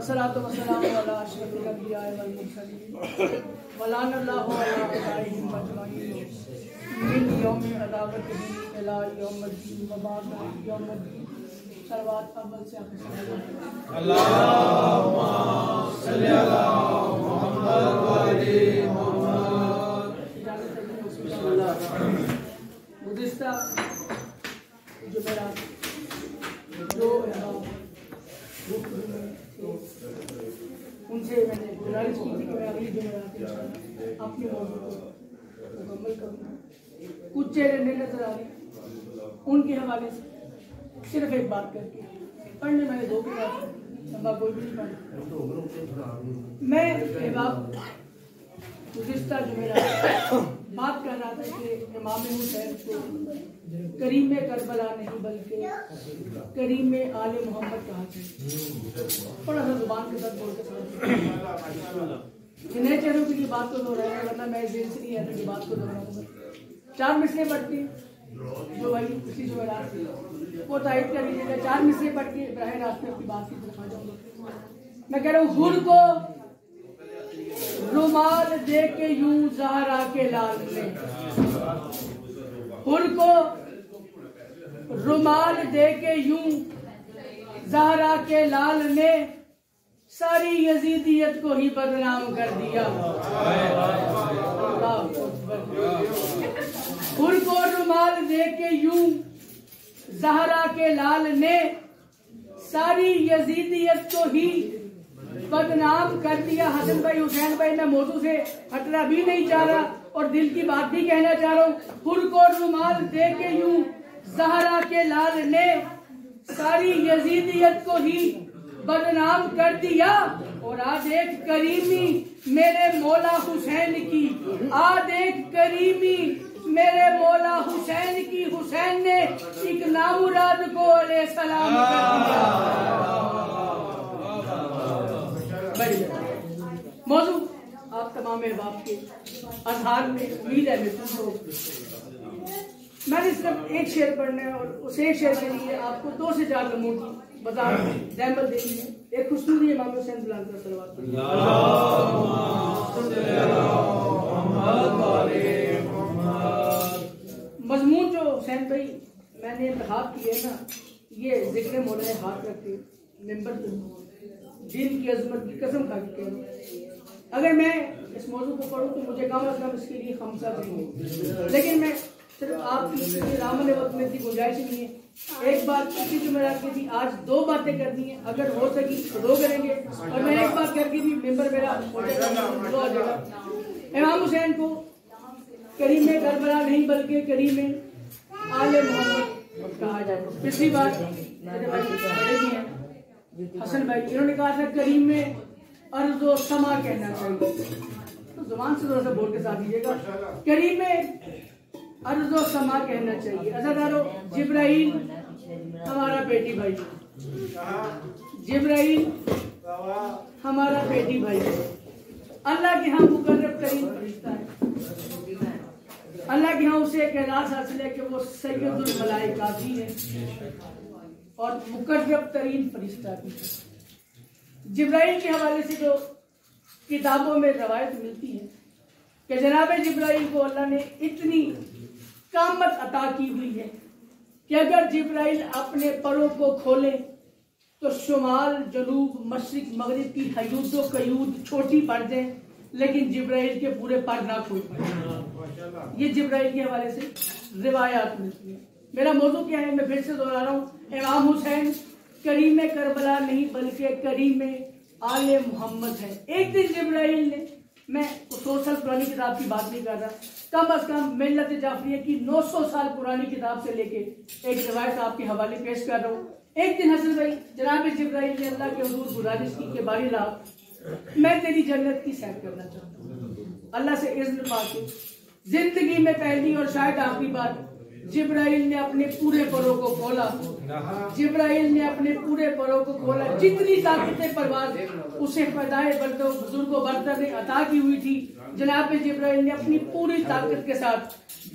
वस्सलातु वस्सलामु अला अशरफिल अंबिया वल मुरसलीन वलानल्लाहु अला अदाइहिम अजमईन मिन यौमि अदावतिही इला यौमिद्दीन व बाद यौमिद्दीन। सलवात अव्वल से आखिर अल्लाहुम्मा सल्ली अला मुहम्मद व आलि मुहम्मद। गुज़िश्ता जुमेरात जो उनसे मैंने गुजारिश की थी कि मैं अगली जुमेरात अपने मौजूद को मुकम्मल करूँगा। कुछ चेहरे नहीं नजर आ रहे, उनके हवाले से सिर्फ एक बात करके पढ़ने मैंने 2 किताब लंबा कोई भी नहीं पढ़ा। मैं गुज़िश्ता जुमेरात बात कर रहा था कि इमाम हुसैन को करीम में करबला नहीं बल्कि करीम में आले मोहम्मद कहा जाए। थोड़ा सा जुबान के साथ बोलते नए चेहरों की बात को दोहराएंगे, वरना मैं जेल से नहीं आता कि बात को दोहराऊंगा। 4 मिसरे पढ़ती जो भाई उसी जुमेरात वो तारीफ कर लीजिएगा। 4 मिसरे पढ़ के बराह रास्त में अपनी बात की तरफ आ जाऊंगा। मैं कह रहा हूँ हुर को रुमाल दे के यूं ज़हरा के लाल ने, हुर को रुमाल दे के यूं ज़हरा के लाल ने सारी यजीदियत को ही बदनाम कर दिया। हुर को रुमाल दे के यूं ज़हरा के लाल ने सारी यजीदियत को ही बदनाम कर दिया। हसन भाई, हुसैन भाई, मैं मौजू से हटना भी नहीं चाह रहा और दिल की बात भी कहना चाह रहा हूँ। हुर को रुमाल दे के यूं ज़हरा के लाल ने सारी यजीदियत को ही बदनाम कर दिया। और आज एक करीमी मेरे मौला हुसैन की, आज एक करीमी मेरे मौला हुसैन की, हुसैन ने एक नामुराद को अलैहि सलाम कर दिया। मौजू आप तमाम अहबाब के अजहार में उम्मीद है महसूस हो। मैंने सिर्फ एक शेर पढ़ना है और उस एक शेर के लिए आपको 2 से 4 लम्हों की बता जहमत देनी है। एक खुशनूरी इमाम हुसैन बुलंद का सलवात। मजमून जो हुसैन भाई मैंने इंतखाब किया है ना, ये जिक्र मौला हाथ रखते मेंबर दिन की अजमत की कसम खा के कह रहा हूं, अगर मैं इस मौजू को पढ़ूं तो मुझे कम अज कम इसके लिए 5 चाहिए। लेकिन मैं सिर्फ आपकी रामन वक्त में थी, गुंजाइश नहीं है। एक बात की जुमेरात की थी, आज 2 बातें करनी है, अगर हो सकी तो 2 करेंगे और मैं एक बात करके भी मेंबर मेरा हो जाएगा। इमाम हुसैन को करीम में करबला नहीं बल्कि करीम में आले मोहम्मद कहा जाए। पिछली बार हसन भाई इन्होंने कहा था करीम में अर्ज़ो समा कहना चाहिए, तो जुबान से थोड़ा सा बोल के साथ दीजिएगा। करीम में अर्ज़ो समा कहना चाहिए। अज़ादारों, जिब्राइल हमारा बेटी भाई, जिब्राइल हमारा बेटी भाई अल्लाह के यहाँ मुकर्रब तरीन फरिश्ता है। अल्लाह के यहाँ उसे एक एजाज़ हासिल है कि वो सैयदुल मलाइका भी है और मुकर्रब तरीन फरिश्ता भी है। जिब्राइल के हवाले से जो किताबों में रवायत मिलती है कि जनाब जिब्राइल को अल्लाह ने इतनी कामत अता की हुई है कि अगर जिब्राइल अपने परों को खोले तो शुमाल, जनूब, मशरिक, मगरिब की हयूद कयूद छोटी पड़ जाए, लेकिन जिब्राइल के पूरे पर ना खोल पाए। ये जिब्राइल के हवाले से रिवायात मिलती है। मेरा मौजू क्या है, मैं फिर से दोहरा रहा हूँ। इमाम हुसैन करीम में करबला नहीं बल्कि करीम में आले मोहम्मद है। एक दिन जिब्राइल ने, मैं 100 साल पुरानी किताब की बात नहीं कर रहा, कम अज कम मिल्लत जाफरिया की 900 साल पुरानी किताब से लेके एक रिवायत आपके हवाले पेश कर रहा हूँ। एक दिन हसन भाई जनाब जिब्राइल ने अल्लाह के हुजूर गुजारिश की कि बारी ला, मैं तेरी जन्नत की सैर करना चाहता हूँ। अल्लाह से इज़्न पाके जिंदगी में पहली और शायद आखिरी बार जिब्राइल ने अपने पूरे परों को खोला। जिब्राइल ने अपने पूरे परों को खोला। जितनी ताकतें परवाज़ उसे फदाए बुजुर्गो बरतर ने अता की हुई थी, जनाब जिब्राइल ने अपनी पूरी ताकत के साथ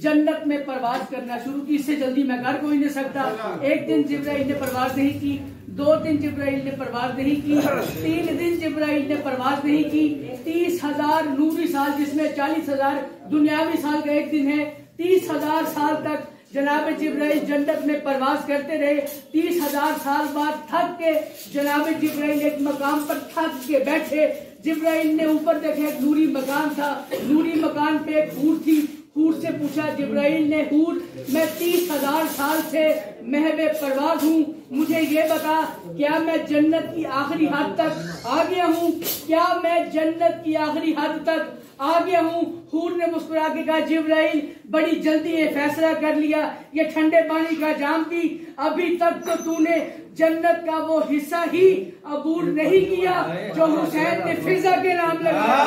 जन्नत में परवाज करना शुरू की। इससे जल्दी मैं कर कोई नहीं सकता। एक दिन जिब्राइल ने परवाज नहीं की, 2 दिन जिब्राइल ने परवाज नहीं की, 3 दिन जिब्राइल ने परवाज नहीं की। 30,000 नूरी साल, जिसमें 40,000 दुनियावी साल का एक दिन है, 30,000 साल तक जनाब जिब्राइल जन्नत में परवाज करते रहे। 30,000 साल बाद थक के जनाब जिब्राइल एक मकाम पर थक के बैठे। जिब्राइल ने ऊपर देखा, एक नूरी मकान था, नूरी मकान पे एक हूर थी। हूर से पूछा जिब्राइल ने, हूर मैं 30,000 साल से महवे परवाज हूँ, मुझे ये बता क्या मैं जन्नत की आखिरी हद तक आ गया हूँ? क्या मैं जन्नत की आखिरी हद तक आ गया हूँ? हूर ने मुस्कुरा के कहा, जिब्राइल बड़ी जल्दी ये फैसला कर लिया, ये ठंडे पानी का जाम भी, अभी तक तो तूने जन्नत का वो हिस्सा ही अबूर नहीं किया जो हुसैन ने फिजा के नाम लगाया।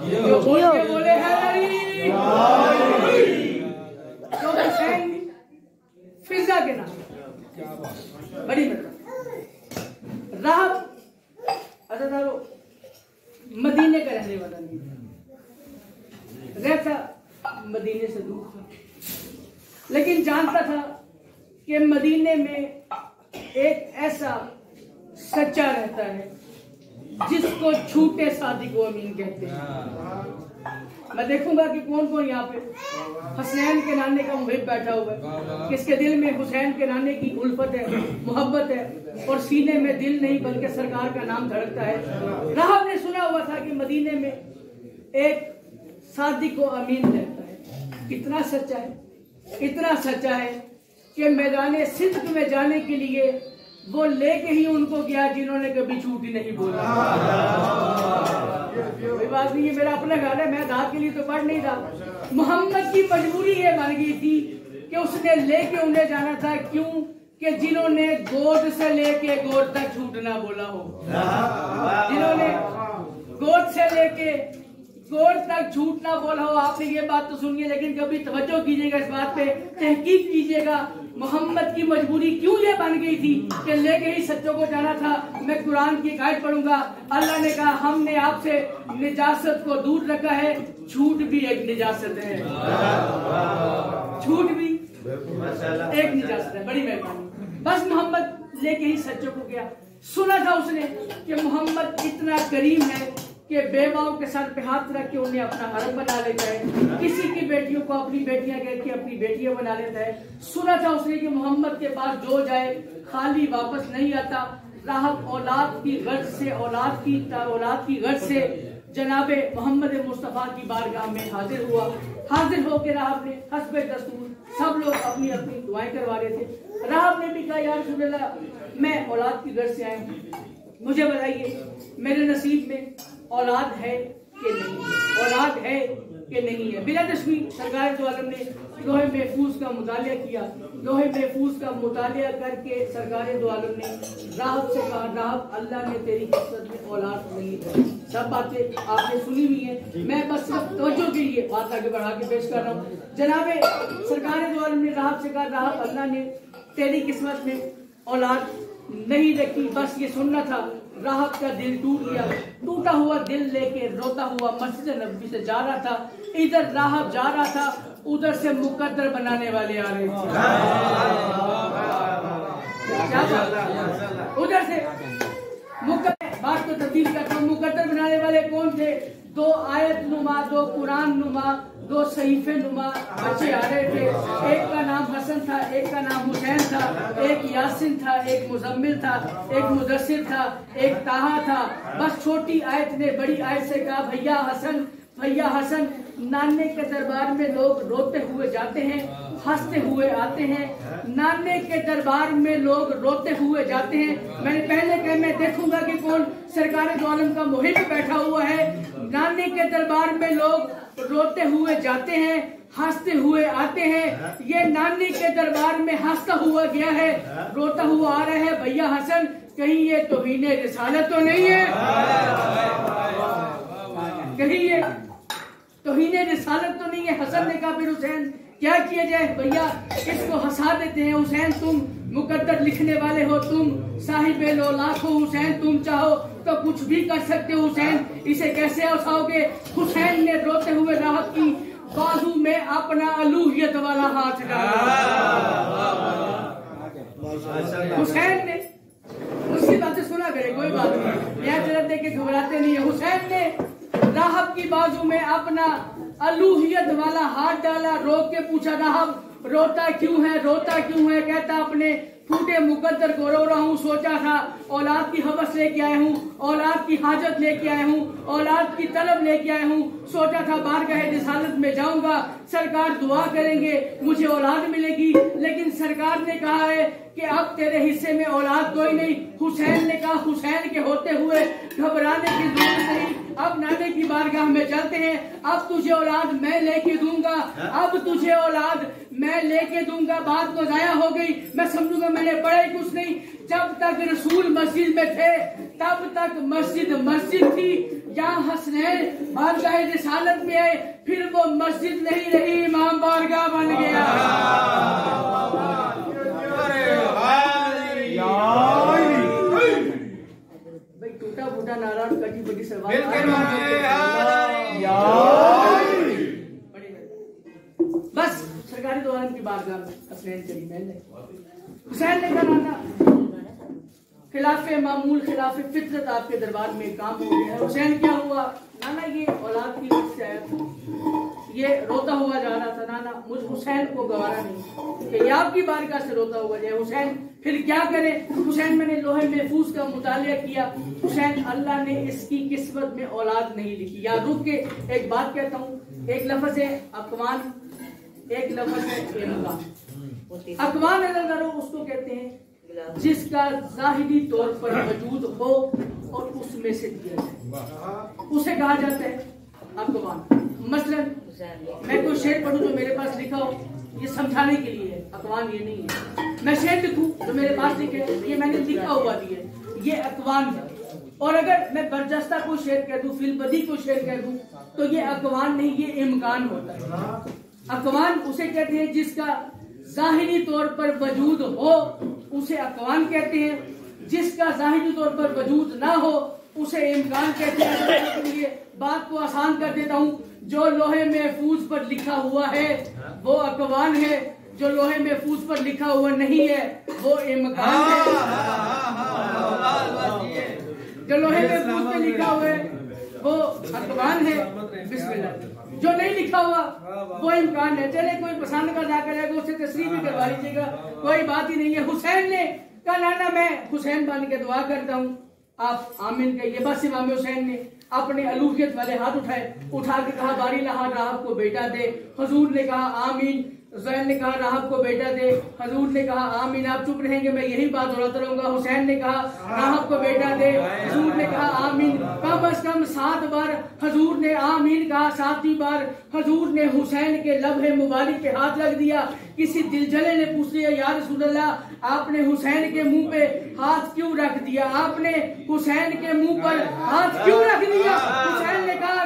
जो बोल के बोले है जो हुसैन फिजा के नाम, बड़ी मतलब राहब मदीने का रहने वाला नहीं रहता, मदीने से दूर था, लेकिन जानता था कि मदीने में एक ऐसा सच्चा रहता है जिसको झूठे सादिक व अमीन कहते हैं। मैं देखूंगा कि कौन कौन यहाँ पे हुसैन के नाने का मुहिब बैठा हुआ है, किसके दिल में हुसैन के नाने की उल्फत है, मोहब्बत है, और सीने में दिल नहीं बल्कि सरकार का नाम धड़कता है। राहब ने सुना हुआ था कि मदीने में एक सादिक व अमीन रहता है। कितना सच्चा है, इतना सच्चा है कि मैदान सिद्क में जाने के लिए वो लेके ही उनको गया जिन्होंने कभी झूठ ही नहीं बोला। कोई बात नहीं, ये मेरा अपना ख्याल है, मैं दाद के लिए तो पढ़ नहीं रहा। मोहम्मद की मजबूरी ये बन गई थी कि उसने लेके उन्हें जाना था। क्यों? कि जिन्होंने गोद से लेके गोद तक झूठ ना बोला हो, जिन्होंने गोद से लेके गोद तक झूठ ना बोला हो। आपने ये बात तो सुनिए, लेकिन कभी तवज्जो कीजिएगा, इस बात पे तहकीक कीजिएगा। मोहम्मद की मजबूरी क्यों ये बन गई थी कि लेके ही सच्चों को जाना था। मैं कुरान की आयत पढ़ूंगा। अल्लाह ने कहा, हमने आपसे निजासत को दूर रखा है, झूठ भी एक निजासत है, झूठ भी एक निजासत है। बड़ी मेहरबानी। बस मोहम्मद लेके ही सच्चों को गया। सुना था उसने कि मोहम्मद इतना करीम है कि बेवाओं के सर पे हाथ रख के उन्हें अपना हरम बना लेता है, किसी की बेटियों को अपनी बेटियां कह के अपनी बेटियां बना लेता है। सुना था उसने कि मोहम्मद के पास जो जाए खाली वापस नहीं आता। राहब औलाद की गर्ज से औलाद की गर्ज से जनाबे मोहम्मद मुस्तफ़ा की बारगाह में हाजिर हुआ। हाजिर होकर राहब ने हस्बे दस्तूर सब लोग अपनी अपनी दुआएं करवा रहे थे। राहब ने भी कहा, यार रसूल अल्लाह, मैं औलाद की गर्ज से आया हूँ, मुझे बताइए मेरे नसीब में औलाद है कि नहीं है, औलाद है कि नहीं है। बिला तशबी सरकार दो आलम ने लोहे महफूज का मुतालिया किया। लोहे महफूज का मुतालिया करके सरकार दो आलम ने राहब से कहा, राहब अल्लाह ने तेरी किस्मत में औलाद नहीं दी। सब बातें आपने सुनी हुई है, मैं बस सिर्फ तवज्जो के लिए बात आगे बढ़ा के पेश कर रहा हूँ। जनाबे सरकार दो आलम ने राहब से कहा, राहब अल्लाह ने तेरी किस्मत में औलाद नहीं रखी। बस ये सुनना था। राहब का दिल टूट गया। टूटा हुआ दिल लेके रोता हुआ मस्जिद नबी से जा रहा था। इधर राहब जा रहा था, उधर से मुकद्दर बनाने वाले आ रहे थे। उधर से बात को तब्दील करता हूँ। मुकद्दर बनाने वाले कौन थे? 2 आयत नुमा, 2 कुरान नुमा, 2 सहीफे नुमा बच्चे आ रहे थे। एक का नाम हसन था, एक का नाम हुसैन था, एक यासिन था, एक मुजम्मिल था, एक मुदस्सिर था, एक ताहा था। बस छोटी आयत ने बड़ी आयत से कहा, भैया हसन, भैया हसन। नाने के दरबार में लोग रोते हुए जाते हैं, हंसते हुए आते हैं। नाने के दरबार में लोग रोते हुए जाते हैं। मैंने पहले कहा, मैं देखूंगा कि कौन सरकार दो आलम का मुहिब बैठा हुआ है। नाने के दरबार में लोग रोते हुए जाते हैं, हंसते हुए आते हैं। ये नानी के दरबार में हंसता हुआ गया है, रोता हुआ आ रहा है। भैया हसन, कहीं ये तौहीन रिसालत तो नहीं है? कहीं ये तौहीन रिसालत तो नहीं है? हसन ने कहा, फिर हुसैन क्या किया जाए? भैया इसको हंसा देते हैं। हुसैन तुम मुकद्दर लिखने वाले हो, तुम साहिबे लौलाक हो। हुसैन तुम चाहो तो कुछ भी कर सकते हो। हुसैन इसे कैसे हंसाओगे? हुसैन ने रोते हुए राहब की बाजू में अपना अलूहियत वाला हाथ डाला। हुसैन ने उसकी बातें सुना करे, कोई बात नहीं, यहाँ जरा देख के घबराते नहीं है। हुसैन ने राहब की बाजू में अपना अलूहियत वाला हाथ डाला, रोक के पूछा, राहब रोता क्यों है, रोता क्यों है? कहता अपने फूटे मुकद्दर को रो रहा हूँ, सोचा था औलाद की हवस लेके आया हूँ, औलाद की हाजत लेके आया हूँ, औलाद की तलब लेके आया हूँ, सोचा था बारगाह रिसालत में जाऊंगा, सरकार दुआ करेंगे मुझे औलाद मिलेगी, लेकिन सरकार ने कहा है कि अब तेरे हिस्से में औलाद कोई नहीं। हुसैन ने कहा हुसैन के होते हुए घबराने की जरूरत नहीं, अब नाने की बारगाह में चलते हैं, अब तुझे औलाद मैं लेके दूंगा, अब तुझे औलाद मैं लेके दूंगा। बात तो जाया हो गई, मैं समझूंगा मैंने पढ़ा ही कुछ नहीं। जब तक रसूल मस्जिद में थे तब तक मस्जिद मस्जिद थी, जहाँ हसनैन बारगाह रिसालत में आए फिर वो मस्जिद नहीं रही, इमाम बारगाह बन गया। भाई टूटा फूटा नारा कटी बटी सलवार बस सरकारी दो आलम की बारगाह में हसनैन चली। मैंने हुसैन ने कहा नाना खिलाफे मामूल खिलाफे फितरत आपके दरबार में काम हो गया है। हुसैन क्या हुआ? नाना ये औलाद की वजह से आया था, ये रोता हुआ जा रहा था, नाना मुझ हुसैन को गवारा नहीं कि ये आपकी बारगाह से रोता हुआ जाए। हुसैन फिर क्या करे? हुसैन मैंने लोहे महफूज का मुतालिया किया, हुसैन अल्लाह ने इसकी किस्मत में औलाद नहीं लिखी। याद रुक के एक बात कहता हूँ, एक लफ्ज है अकवान, एक लफ्ज है इमकान। अकवान अगर उसको कहते हैं जिसका जाहिरी तौर पर वजूद हो और उसमें से दिया जाए, उसे कहा जाता है अकवान। मसलन मैं कोई शेर पढ़ूं जो मेरे पास लिखा हो, ये समझाने के लिए है, अकवान ये नहीं है। मैं शेर लिखूं जो मेरे पास लिखे, ये मैंने लिखा हुआ दिया, ये अकवान है। और अगर मैं बरजस्ता को शेर कह दूं, फिलबदी को शेर कह दूं, तो ये अकवान नहीं, ये इमकान होता है। अकवान उसे कहते हैं जिसका जाहिरी तौर पर वजूद हो, उसे अकवान कहते हैं। जिसका जाहिरी तौर पर वजूद ना हो उसे इमकान कहते हैं। इसलिए बात को आसान कर देता हूँ, जो लोहे महफूज पर लिखा हुआ है वो अकवान है, जो लोहे महफूज पर लिखा हुआ नहीं है वो इमकान है। जो लोहे महफूज पर लिखा हुआ है वो अकवान है, बिस्मिल्लाह। जो नहीं लिखा हुआ वो इमकान है। चले कोई पसंद कर जा करेगा उससे तस्रीफ भी करवा लीजिएगा, कोई बात ही नहीं है। हुसैन ने कहा नाना मैं हुसैन बन के दुआ करता हूँ, आप आमीन कहिए। बस इमाम हुसैन ने अपने अलूहियत वाले हाथ उठाए, उठा के कहा बारी लहा राहब को बेटा दे। हुजूर ने कहा आमीन। हुसैन ने कहा राहब को बेटा दे। हुजूर ने कहा आमीन। आप चुप रहेंगे, मैं यही बात दोहराता रहूंगा। हुसैन ने कहा राहब को बेटा दे। हुजूर ने कहा आमीन। कम अज कम 7 बार हुजूर ने आमीन कहा। 7वीं बार हुजूर ने हुसैन के लम्हे मुबारक पे हाथ रख दिया। किसी दिलजले ने पूछ लिया या रसूल अल्लाह आपने हुसैन के मुंह पे हाथ क्यों रख दिया? आपने हुसैन के मुंह पर हाथ क्यों रख दिया? हुसैन ने कहा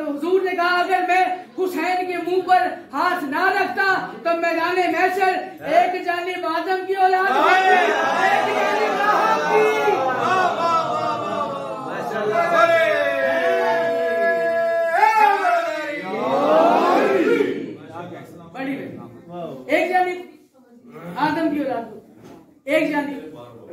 हुजूर ने कहा अगर मैं हुसैन के मुंह पर हाथ ना रखता तो मैदाने महशर एक जानिब आदम की औलाद एक जानिब राहब की। बड़ी एक जानिब आदम की औलाद, एक जानिब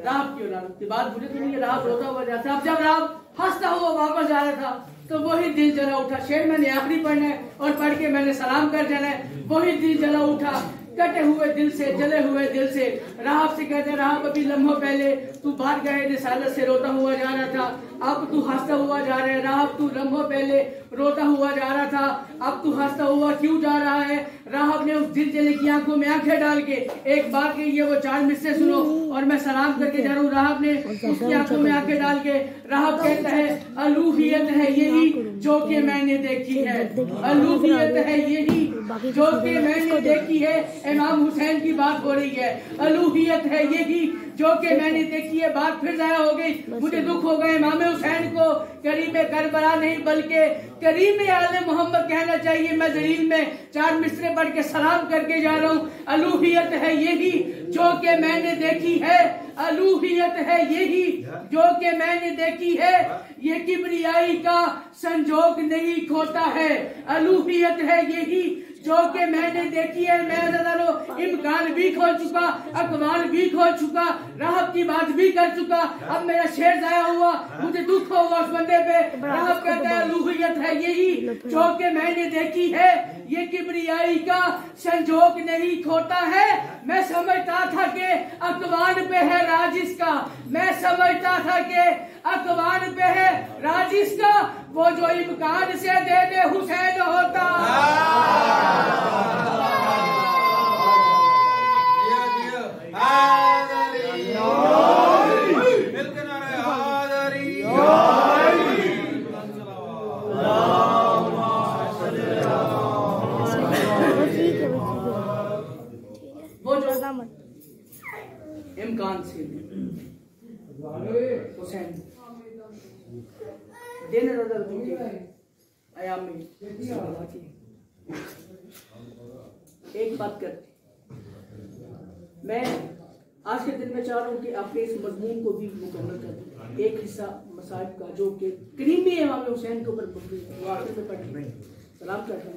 राहब की औलाद। की बात बुरी तो नहीं है, राहब रोता हुआ जाता। अब जब राहब हंसता हुआ वापस आ रहा था तो वही दिल जला उठा। शेर मैंने आखिरी पढ़ना है और पढ़ के मैंने सलाम कर जाना है। वही दिल जला उठा, कटे हुए दिल से, जले हुए दिल से राहब से कहते राहब अभी लम्हों पहले तू बारगाह रिसालत से रोता हुआ जा रहा था, अब तू हंसता हुआ जा रहा है। राहब तू लम्हों पहले रोता हुआ जा रहा था, अब तू हंसता हुआ क्यों जा रहा है? राहब ने उस दिल जले की आंखों में आंखें डाल के एक बात कही है, वो 4 मिसरे सुनो और मैं सलाम करके जा रहा हूँ। राहब ने उसकी आंखों में आंखें डाल के राहब कहता है अलूहियत है यही जो कि मैंने देखी है, अलूहियत है यही जो कि मैंने देखी है। इमाम हुसैन की बात हो रही है, अलूहियत है यही जो कि मैंने देखी है। बात फिर जाया हो गई, मुझे दुख हो गया। इमाम हुसैन को करीम करबला नहीं बल्कि करीम आले मोहम्मद कहना चाहिए। मैं जलील में 4 मिसरे पढ़ के सलाम करके जा रहा हूँ। अलूहियत है यही जो कि मैंने देखी है, अलूहियत है यही जो कि मैंने देखी है। ये किबरियाई का संजोग नहीं खोता है, अलूहियत है यही जो कि मैंने देखी है। मैं इम्कान भी खोल चुका, अकमाल भी खोल चुका, राहब की बात भी कर चुका। अब मेरा शेर जाया हुआ, मुझे दुख होगा उस बंदे पे। राहब कहता है अलूहियत है यही जो कि मैंने देखी है, ये किबरियाई का संजोग नहीं खोता है। मैं समझता था कि अकवान पे है राज इसका, मैं समझता था कि अकवान पे है राज इसका, वो जो इम्कान से दे दे हुसैन होता। वो जो इम्कान से हुसैन दिन आयाम में एक बात करते, मैं आज के दिन में चाह रहा हूँ कि आपके इस मजमून को भी मुकम्मल कर दूँ। एक हिस्सा मसाइब का जो कि करीबी है इमाम हुसैन के ऊपर पढ़ने सलाम करता हूँ।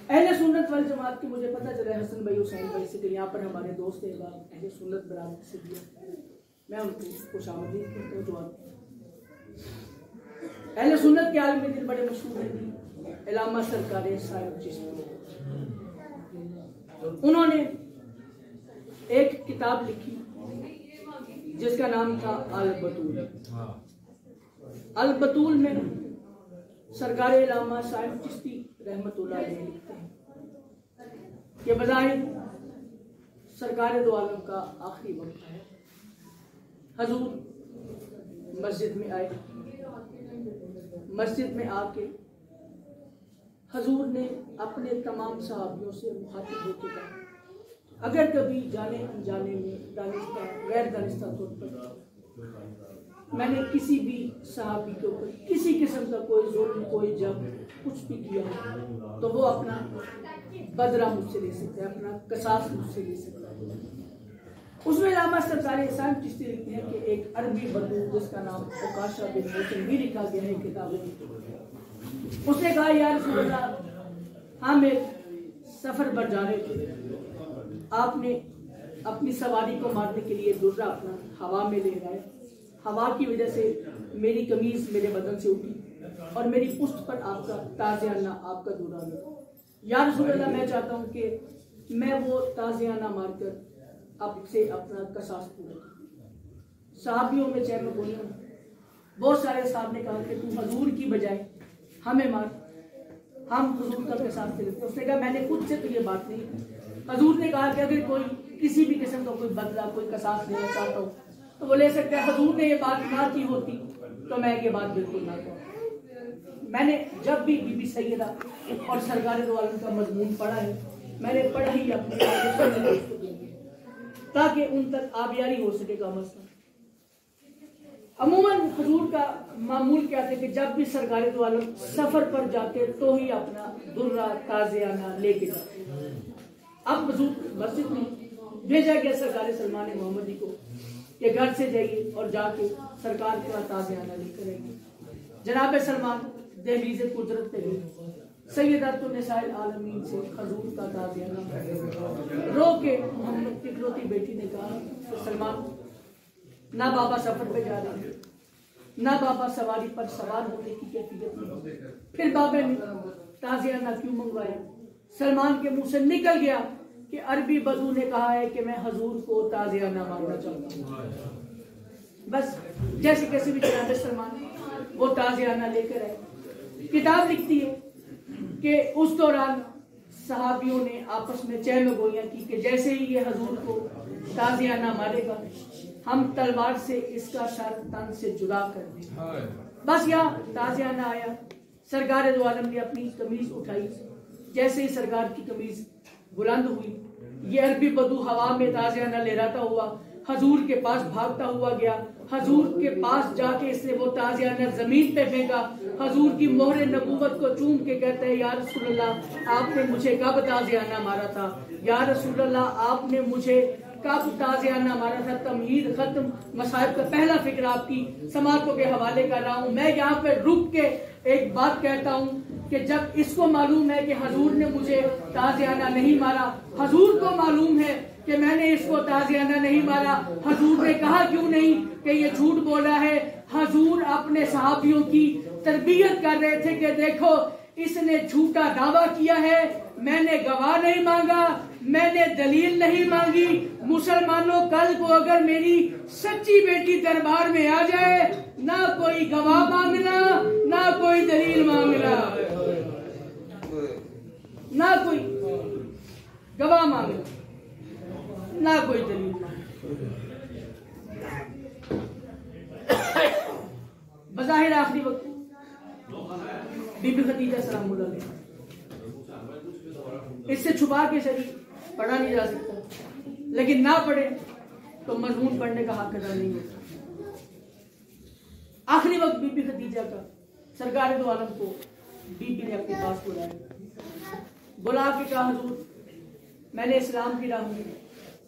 अहले सुन्नत वल जमात की मुझे पता चला है हसन भाई हुसैन भाई से कि यहाँ पर हमारे दोस्त हैं अहले सुन्नत बरादरी से दिया, मैं उनको खुशामदीद करता हूँ। जो अहले सुन्नत के आलम दिल बड़े मशहूर हैं इलामा सरकार साहिब चिश्ती, उन्होंने एक किताब लिखी जिसका नाम था अल बतूल। अल बतूल में सरकार इलामा साहिब चिश्ती रहमतुल्लाह अलैह लिखते हैं कि बज़ाहिर सरकार दो आलम का आखिरी वक्त है। हजूर मस्जिद में आए, मस्जिद में आके हजूर ने अपने तमाम सहाबियों से मुखातिब होकर कहा, अगर कभी जाने अनजाने में दानिस्ता गैर दानिस्ता तौर पर मैंने किसी भी सहाबी के ऊपर किसी किस्म का कोई जुल्म, कोई जब कुछ भी किया है तो वो अपना बदला मुझसे ले सकता है, अपना कसास मुझसे ले सकता है। उसमें इलामा सरकार साहिब चिश्ती लिखते हैं कि एक अरबी बंदू जिसका नाम ओकाशा बिन मोहसिन भी लिखा गया है किताब में, उसने कहा या रसूल अल्लाह हम एक सफर पर जा रहे थे, आपने अपनी सवारी को मारने के लिए दुर्रा अपना हवा में ले रहा है, हवा की वजह से मेरी कमीज मेरे बदन से उठी और मेरी पुष्ट पर आपका ताज़ियाना आपका दुर्रा लगा। या रसूल अल्लाह मैं चाहता हूँ कि मैं वो ताज़ियाना मारकर आपसे अपना कसास पूरा करूं। सहाबियों में चैन गोलियां, बहुत सारे साहब ने कहा कि तू हजूर की बजाय हमें मार, हम हजूर का कसास दे लेते। उसने कहा मैंने खुद से तो ये बात नहीं। हजूर ने कहा कि अगर कोई किसी भी किस्म का कोई बदला कोई कसास लेना चाहता हूँ तो वो ले सकते हैं। हजूर ने ये बात ना की होती तो मैं ये बात बिल्कुल ना कहूँ। मैंने जब भी बीबी सैयदा और सरकार दो आलम का मजमून पढ़ा है, मैंने पढ़ा ही अपने दोस्तों के लिए ताकि उन तक आबियारी हो सके का मसला। अमूमन हुजूर का मामूल क्या था कि जब भी सरकार दो आलम सफर पर जाते तो ही अपना दुर्रा ताज़ियाना लेके जाते। अब हुजूर मस्जिद में भेजा गया सरकार सलमान मोहम्मदी को कि घर से जाइए और जाके सरकार का ताज़ियाना लेकर आएंगे। जनाब सलमान दहलीज़ कुदरत पे गए, सैयदतुन्निसाइल आलमीन से हजूर का ताज़ियाना रो के मोहम्मद की इकलौती बेटी ने कहा सलमान ना बाबा सफर पे जा रहे, ना बाबा सवारी पर सवार होने की कैफियत में, फिर बाबा ने ताज़ियाना क्यों मंगवाया? सलमान के मुंह से निकल गया कि अरबी बदू ने कहा है कि मैं हजूर को ताज़ियाना मारना चाहता हूँ। बस जैसे कैसे भी जनाब सलमान वो ताज़ियाना लेकर आए। किताब लिखती है कि उस दौरान सहाबियों ने आपस में चहम गोइयां की कि जैसे ही ये हजूर को ताज़ियाना मारेगा हम तलवार से इसका सर तन से जुदा कर देंगे। बस यहाँ ताज़ियाना आया, सरकार दो आलम ने अपनी कमीज उठाई, जैसे ही सरकार की कमीज बुलंद हुई, ये अरबी बदू हवा में ताज़ियाना लहराता हुआ हजूर के पास भागता हुआ गया। हजूर के पास जाके इसने वो ताज़ियाना जमीन पे फेंका। हजूर की मोहरे नबूवत को चूम के कहते हैं या रसूलल्लाह आपने मुझे कब ताज़ियाना मारा था? या रसूलल्लाह आपने मुझे कब ताज़ियाना हमारा था, तमहीद खत्म, मसाइब का पहला फिक्र आपकी समातों के हवाले कर रहा हूँ। मैं यहाँ पे रुक के एक बात कहता हूँ कि जब इसको मालूम है कि हजूर ने मुझे ताज़ियाना नहीं मारा, हजूर को मालूम है कि मैंने इसको ताज़ियाना नहीं मारा, हजूर ने कहा क्यों नहीं कि ये झूठ बोला है। हजूर अपने सहाबियों की तरबियत कर रहे थे कि देखो इसने झूठा दावा किया है, मैंने गवाह नहीं मांगा, मैंने दलील नहीं मांगी। मुसलमानों, कल को अगर मेरी सच्ची बेटी दरबार में आ जाए, ना कोई गवाह मांगना, ना कोई दलील मांगना, ना कोई गवाह मांगना, ना कोई दलील मांगना। बज़ाहिर आखिरी वक्त बीबी खदीजा सलामुल्लाह अलैहा, इससे छुपा के शरीर पढ़ा नहीं जा सकता, लेकिन ना पढ़े तो मजमून पढ़ने का हक अदा नहीं होता। आखिरी वक्त बीबी खदीजा का सरकार दो आलम को बीबी ने अपने पास बुलाया, बुला के कहा हुजूर मैंने इस्लाम की राह में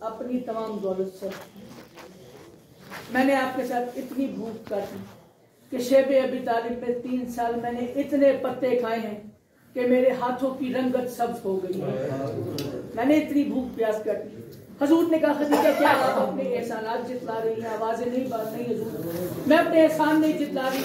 अपनी तमाम दौलत से मैंने आपके साथ इतनी भूख काटी कि शेब अबी तालिब में 3 साल मैंने इतने पत्ते खाए हैं कि मेरे हाथों की रंगत सब्ज हो गई है, मैंने इतनी भूख प्यास काटी। हजूर ने कहा खदीजा क्या आप अपने एहसानात जितला रही हैं? आवाजें नहीं, बात नहीं हजूर, मैं अपने एहसान नहीं जितला रही।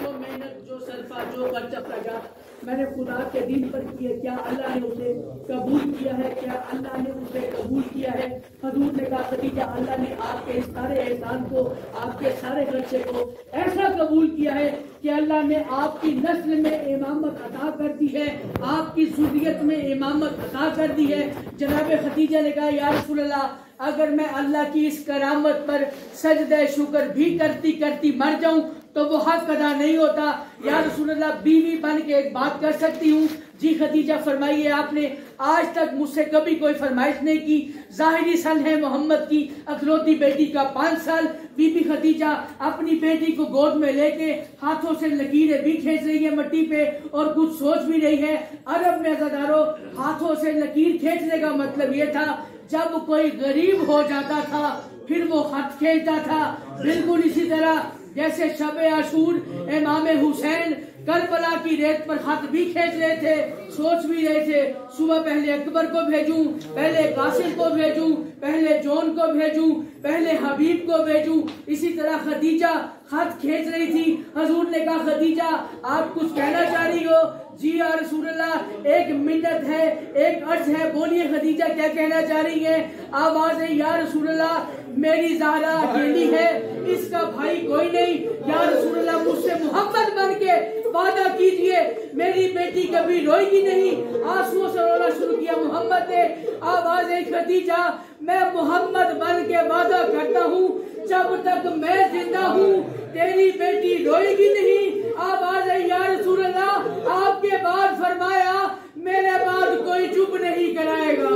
जो मेहनत, जो सरफा, जो खर्चा लगा मैंने खुदा के दिन पर किया, क्या अल्लाह ने उसे कबूल किया है? क्या अल्लाह ने उसे कबूल किया है? हजूर ने कहा खदीजा अल्लाह ने आपके इस सारे एहसान को, आपके सारे खर्चे को ऐसा कबूल किया है कि अल्लाह ने आपकी नस्ल में इमामत अता कर दी है, आपकी ज़ुर्रियत में इमामत अता कर दी है। जनाब खदीजा ने कहा या रसूल अल्लाह, अगर मैं अल्लाह की इस करामत पर सजदे शुक्र भी करती करती मर जाऊं तो वो हक अदा नहीं होता। या रसूल अल्लाह, बीवी बन के एक बात कर सकती हूँ? जी खदीजा फरमाइए, आपने आज तक मुझसे कभी कोई फरमाइश नहीं की। जाहिरी सन है मोहम्मद की अखलौती बेटी का 5 साल। बीबी खदीजा अपनी बेटी को गोद में लेके हाथों से लकीरें भी खींच रही है मट्टी पे और कुछ सोच भी रही है। अरब में अज़ादारों, हाथों से लकीर खींचने का मतलब ये था जब कोई गरीब हो जाता था फिर वो खत खींचता था। बिल्कुल इसी तरह जैसे शबे आशूर इमाम हुसैन करबला की रेत पर खत भी खींच रहे थे, सोच भी रहे थे सुबह पहले अकबर को भेजूं, पहले कासिम को भेजूं, पहले जॉन को भेजूं, पहले हबीब को भेजूं। इसी तरह खदीजा खत खींच रही थी। हजूर ने कहा खदीजा आप कुछ कहना चाह रही हो? जी या रसूल अल्लाह, 1 मिन्नत है, 1 अर्ज है, बोलिए खदीजा क्या कहना चाह रही है? आवाज है या रसूल अल्लाह, मेरी ज़हरा अकेली है, इसका भाई कोई नहीं। या रसूल अल्लाह, मुझसे मोहब्बत बन के वादा कीजिए, मेरी बेटी कभी रोएगी नहीं। आंसुओं से रोना शुरू किया मोहम्मद ने। आवाज है खदीजा, मैं मोहम्मद बन के वादा करता हूँ जब तक मैं जिंदा हूँ तेरी बेटी रोएगी नहीं। आवाज है या रसूल अल्लाह, आपके बाद फरमाया मेरे बाद कोई चुप नहीं कराएगा,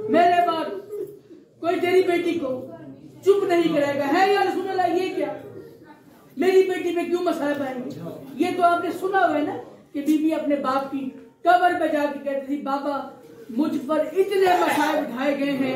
मेरे बाद कोई तेरी बेटी को चुप नहीं कराएगा। है या रसूल अल्लाह, ये क्या मेरी बेटी में क्यों मसाइब आएंगे? ये तो आपने सुना हुआ है ना कि बीबी अपने बाप की कब्र पे जाके कहती थी बाबा मुझ पर इतने मसाइब उठाए गए हैं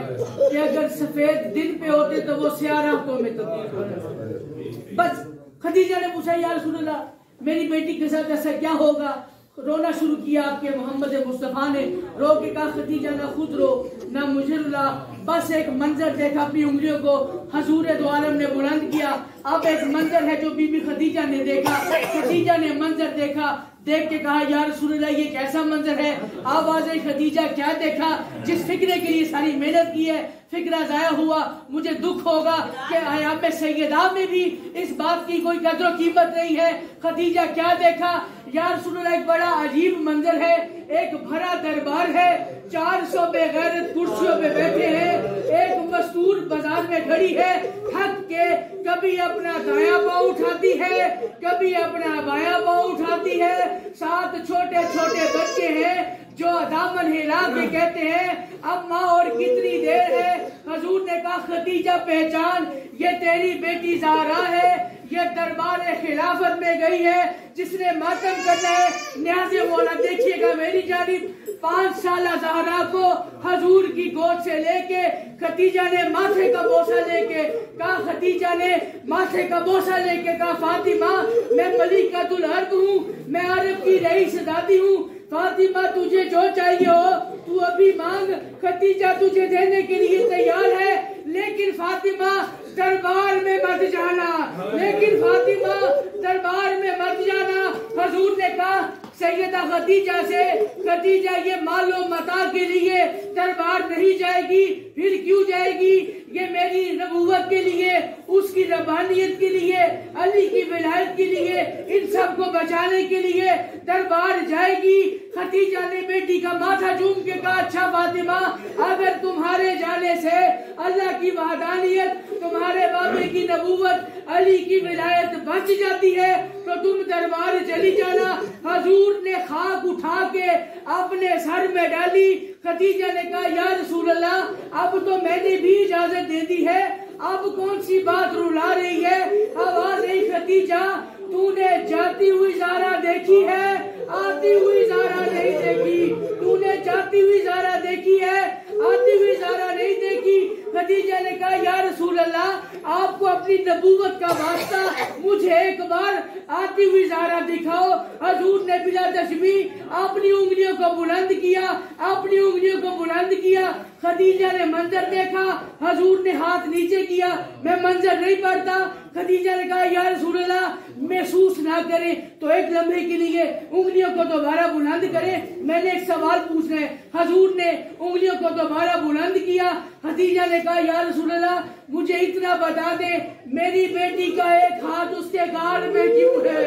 कि अगर सफेद दिन पे होते तो वो स्याह रातों में तब्दील हो जाते। बस खदीजा ने पूछा या रसूल अल्लाह, मेरी बेटी के साथ ऐसा क्या होगा? रोना शुरू किया आपके मोहम्मद मुस्तफा ने। रो के कहा खदीजा ना खुद रो ना मुझे रुला, बस एक मंजर देखा, अपनी उंगलियों को हजूर दो आलम ने बुलंद किया। अब एक मंजर है जो बीबी खदीजा ने देखा। खदीजा ने मंजर देखा, देख के कहा या रसूल अल्लाह ये कैसा मंजर है? आवाज खदीजा क्या देखा? जिस फिक्रे के लिए सारी मेहनत की है फिक्रा जाया हुआ। मुझे दुख होगा कि आयाम सैयदा में भी इस बात की कोई कदर कीमत नहीं है। खदीजा क्या देखा? या रसूल अल्लाह, एक बड़ा अजीब मंजर है। एक भरा दरबार है, 400 बेगैरत कुर्सियों पे बैठे हैं, एक मस्तूर बाजार में खड़ी है, थक के कभी अपना दायां पांव उठाती है, कभी अपना बायां पांव उठाती है। 7 छोटे छोटे बच्चे हैं जो दामन हिला के कहते हैं अम्मा और कितनी देर है? हजूर ने कहा खदीजा पहचान, ये तेरी बेटी ज़हरा है, ये दरबार खिलाफत में गई है, जिसने मातम करना है न्याज़े मौला देखिएगा मेरी जानिब। 5 साल ज़हरा को हजूर की गोद से लेके खदीजा ने माथे का बोसा लेके कहा, खदीजा ने माथे का बोसा लेके कहा, फातिमा मैं मलिकातुल अर्ब हूँ, मैं अरब की रईस दादी हूँ, फातिमा तुझे जो चाहिए हो तू अभी मांग, खदीजा तुझे देने के लिए तैयार है, लेकिन फातिमा दरबार में मत जाना, लेकिन फातिमा दरबार में मत जाना। हजूर ने कहा सैयदा खदीजा से, खदीजा ये मालो मता के लिए दरबार नहीं जाएगी, फिर क्यों जाएगी? ये मेरी नबूवत के लिए, उसकी रब्बानियत के लिए, अली की विलायत के लिए, इन सब को बचाने के लिए दरबार जाएगी। खदीजा ने बेटी का माथा चूम के कहा, अच्छा फातिमा अगर तुम्हारे जाने से अल्लाह की वहदानियत, तुम्हारे बाबे की नबूवत, अली की विलायत बच जाती है तो तुम दरबार चली जाना। हजूर ने खाक उठा के अपने सर में डाली। खदीजा ने कहा, या रसूल अल्लाह अब तो मैंने भी इजाजत दे दी है, अब कौन सी बात रुला रही है? आवाज आई, खदीजा तूने जाती हुई ज़ारा देखी है, आती हुई ज़ारा नहीं देखी। तूने जाती हुई ज़ारा देखी है, आती हुई ज़ारा नहीं देखी। खदीजा ने कहा, या रसूल अल्लाह आपको अपनी नबूवत का वास्ता मुझे एक बार आती हुई ज़ारा दिखाओ। हजूर ने बिला तशबीह अपनी उंगलियों को बुलंद किया, अपनी उंगलियों को बुलंद किया। खदीजा ने मंजर देखा, हजूर ने हाथ नीचे किया, मैं मंजर नहीं पढ़ता। खदीजा ने कहा, या रसूल अल्लाह महसूस ना करे तो एक लम्हे के लिए उंगलियों को दोबारा बुलंद करें, मैंने एक सवाल पूछना है। हजूर ने उंगलियों को दोबारा बुलंद किया। खदीजा ने कहा, या रसूल अल्लाह मुझे इतना बता दे, मेरी बेटी का एक हाथ उसके गाल में क्यों है?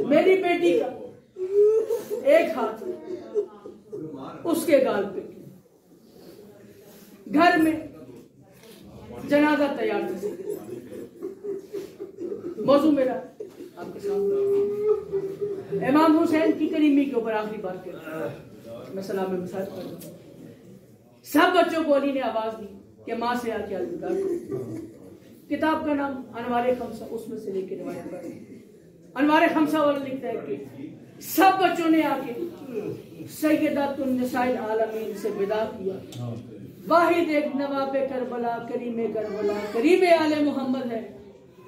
मेरी बेटी का एक हाथ उसके गाल पे। घर में जनाजा तैयार था। मौजू मेरा आपके सामने इमाम हुसैन की करीमी के ऊपर आखिरी बात कर मैं सलाम मिसाल कर दूं। सब बच्चों को अली ने आवाज दी कि माँ से आके अलविदा करो। किताब का नाम अनवारे खमसा, उसमें से लेके रिवायत कर अनवारे खमसा वाला लिखता है कि सब बच्चों ने आके सैयदातुन निसाइल आलमीन से विदा किया। वाहिद एक नवाबे करबला, करीमे करबला, करीमे आले मोहम्मद है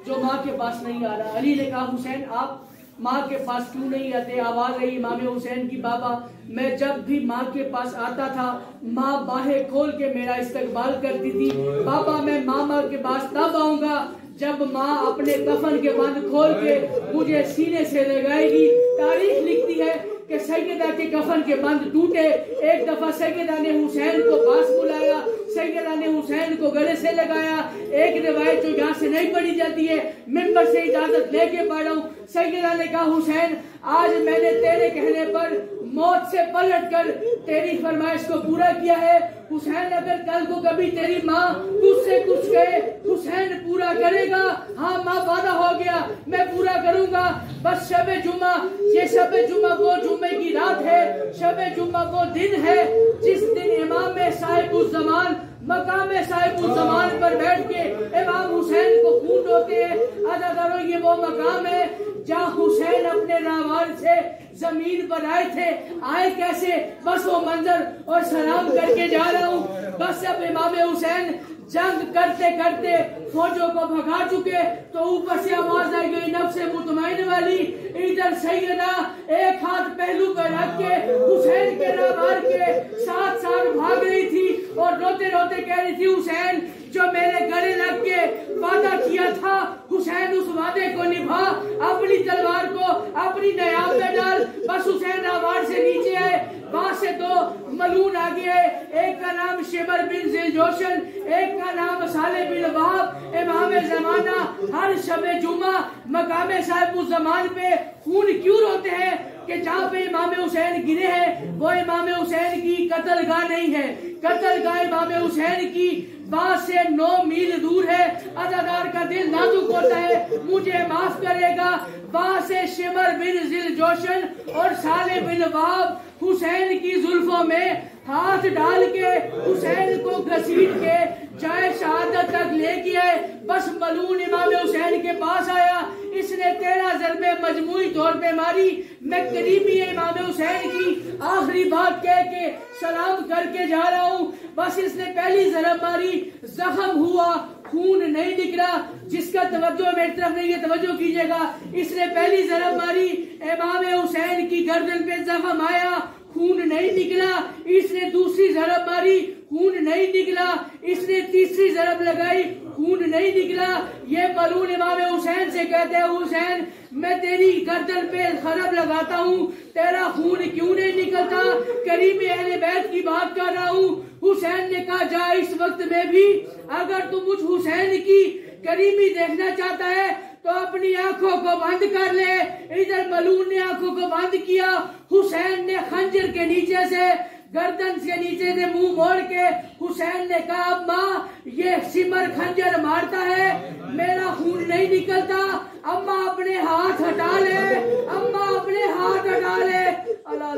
जो माँ के पास नहीं आ रहा। अली ने कहा, हुसैन आप माँ के पास क्यों नहीं आते? आवाज आई इमाम हुसैन की, बाबा मैं जब भी माँ के पास आता था माँ बाहें खोल के मेरा इस्तकबाल करती थी। बाबा मैं मामा के पास तब आऊंगा जब माँ अपने कफन के बंद खोल के मुझे सीने से लगाएगी। तारीख लिखती है कि सैयदा के कफन के बंद टूटे। एक दफा सैयदा ने हुसैन को पास बुलाया, सैयदा ने हुसैन को गले से लगाया। एक रिवायत जो यहाँ से नहीं पढ़ी जाती है, मिंबर से इजाजत लेके पढ़ रहा हूँ। सैयदा ने कहा, हुसैन आज मैंने तेरे कहने पर मौत से पलट कर तेरी फरमाइश को पूरा किया है। हुसैन अगर कल को कभी तेरी माँ तुझसे कुछ कहे, हुसैन पूरा करेगा। हाँ माँ वादा हो गया, मैं पूरा करूंगा। बस शबे जुम्मा, ये शबे जुम्मा वो जुम्मे की रात है, शबे जुम्मा वो दिन है जिस दिन इमाम साहिबुल ज़मान मकाम साहिबुल ज़मान पर बैठ के इमाम हुसैन को खून होते हैं। अदादारों ये वो मकाम है जहाँ हुसैन अपने रावान से जमीन पर आए थे। आए कैसे? बस वो मंजर और सलाम करके जा रहा हूँ। बस अब इमाम हुसैन जंग करते करते फौजों को भगा चुके तो ऊपर से आवाज आई गई नफ्से मुतमईन वाली। इधर सैयदा एक हाथ पहलू पर रख के हुसैन के रावान के साथ साथ भाग रही थी और रोते रोते कह रही थी, हुसैन जो मेरे गले लग के वादा किया था, हुसैन उस वादे को निभा, अपनी तलवार को अपनी नायाब में डाल। बस हुसैन आवाज से नीचे आए, वहां से दो मलून आ गए, एक का नाम शिमर बिन जिलजोशन, एक का नाम साले बिन वहाब। इमाम जमाना हर शबे जुम्मा मकामे साहिबुल ज़मान पे खून क्यों रोते हैं कि जहाँ पे इमाम हुसैन गिरे हैं वो इमाम हुसैन की कत्लगाह नहीं है। कत्लगाह इमाम हुसैन की वहां से 9 मील दूर है। अदादार का दिल नाजुक होता है, मुझे माफ करेगा। वहां से शिमर बिन जिलजोशन और साले बिन वहाब हुसैन की जुल्फों में हाथ डाल के हुसैन को घसीट के जाए शहादत तक लेके आए, बस मलून इमाम हुसैन के पास आया, इसने 13 ज़रबे मजमूई तौर पे मारी। मैं करीबी इमाम हुसैन की आखिरी बात कह के सलाम करके जा रहा हूँ, बस इसने पहली ज़रब मारी, जख्म हुआ, खून नहीं निकला। जिसका तवज्जो मेरी तरफ नहीं है तवज्जो कीजिएगा। इसने पहली ज़रब मारी, इमाम हुसैन की गर्दन पे जख्म आया, खून नहीं निकला। इसने दूसरी ज़रब मारी, खून नहीं निकला। इसने तीसरी ज़रब लगाई, खून नहीं निकला। ये मलून इमाम हुसैन से कहते हैं, हुसैन मैं तेरी गर्दन पे खरब लगाता हूँ, तेरा खून क्यों नहीं निकलता? करीबी अहले बैत की बात कर रहा हूँ। हुसैन ने कहा जा इस वक्त में भी अगर तू मुझ हुसैन की करीबी देखना चाहता है तो अपनी आंखों को बंद कर ले। इधर मलून ने आंखों को बंद किया, हुसैन ने खंजर के नीचे से गर्दन के नीचे से मुंह मोड़ के हुसैन ने कहा अम्मा ये सिमर खंजर मारता है, मेरा खून नहीं निकलता, अम्मा अपने हाथ हटा ले, अम्मा अपने हाथ हटा ले। अल्लाह